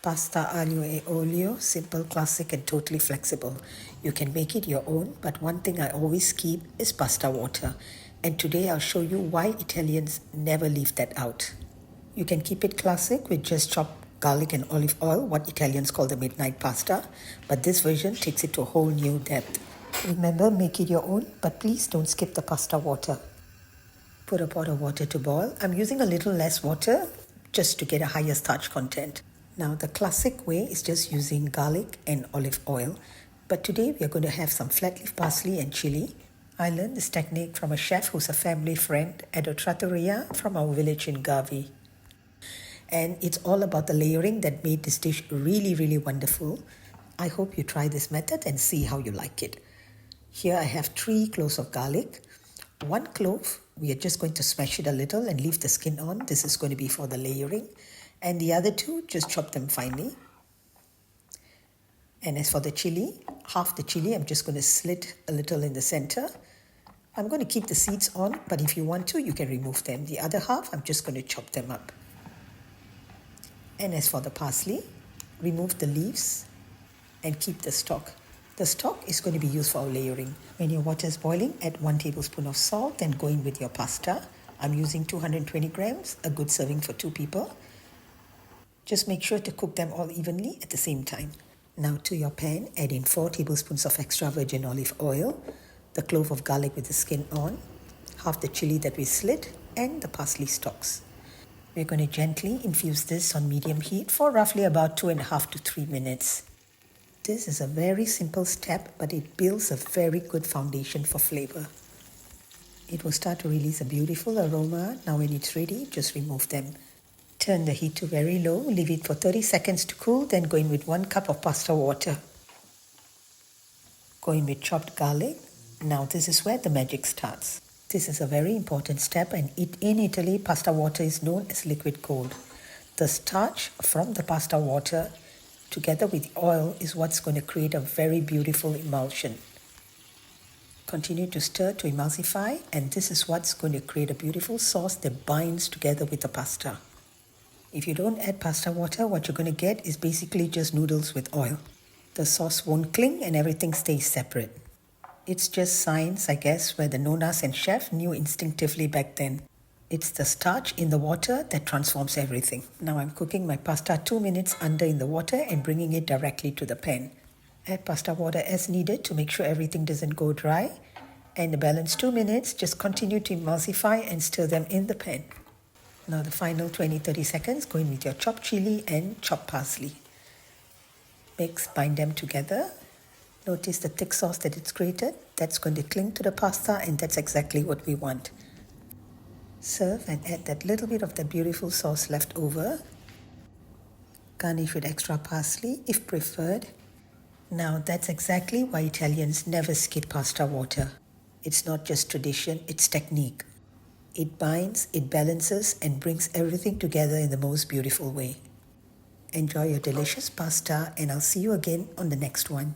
Pasta aglio e olio, simple, classic and totally flexible. You can make it your own, but one thing I always keep is pasta water. And today I'll show you why Italians never leave that out. You can keep it classic with just chopped garlic and olive oil, what Italians call the midnight pasta, but this version takes it to a whole new depth. Remember, make it your own, but please don't skip the pasta water. Put a pot of water to boil. I'm using a little less water just to get a higher starch content. Now, the classic way is just using garlic and olive oil, but today we are going to have some flat leaf parsley and chilli. I learned this technique from a chef who's a family friend at a trattoria from our village in Gavi. And it's all about the layering that made this dish really, really wonderful. I hope you try this method and see how you like it. Here I have 3 cloves of garlic, 1 clove. We are just going to smash it a little and leave the skin on. This is going to be for the layering. And the other 2, just chop them finely. And as for the chili, half the chili, I'm just going to slit a little in the center. I'm going to keep the seeds on, but if you want to, you can remove them. The other half, I'm just going to chop them up. And as for the parsley, remove the leaves and keep the stalk. The stalk is going to be used for our layering. When your water is boiling, add 1 tablespoon of salt and go in with your pasta. I'm using 220 grams, a good serving for 2 people. Just make sure to cook them all evenly at the same time. Now to your pan, add in 4 tablespoons of extra virgin olive oil, the clove of garlic with the skin on, half the chili that we slit, and the parsley stalks. We're going to gently infuse this on medium heat for roughly about 2.5 to 3 minutes. This is a very simple step, but it builds a very good foundation for flavor. It will start to release a beautiful aroma. Now when it's ready, just remove them. Turn the heat to very low, leave it for 30 seconds to cool, then go in with 1 cup of pasta water. Go in with chopped garlic. Now this is where the magic starts. This is a very important step, and in Italy, pasta water is known as liquid gold. The starch from the pasta water together with oil is what's going to create a very beautiful emulsion. Continue to stir to emulsify, and this is what's going to create a beautiful sauce that binds together with the pasta. If you don't add pasta water, what you're going to get is basically just noodles with oil. The sauce won't cling and everything stays separate. It's just science, I guess, where the nonas and chef knew instinctively back then. It's the starch in the water that transforms everything. Now I'm cooking my pasta 2 minutes under in the water and bringing it directly to the pan. Add pasta water as needed to make sure everything doesn't go dry. And the balance 2 minutes, just continue to emulsify and stir them in the pan. Now the final 20-30 seconds, go in with your chopped chili and chopped parsley. Mix, bind them together. Notice the thick sauce that it's created. That's going to cling to the pasta, and that's exactly what we want. Serve and add that little bit of the beautiful sauce left over. Garnish with extra parsley if preferred. Now that's exactly why Italians never skip pasta water. It's not just tradition, it's technique. It binds, it balances, and brings everything together in the most beautiful way. Enjoy your delicious pasta, and I'll see you again on the next one.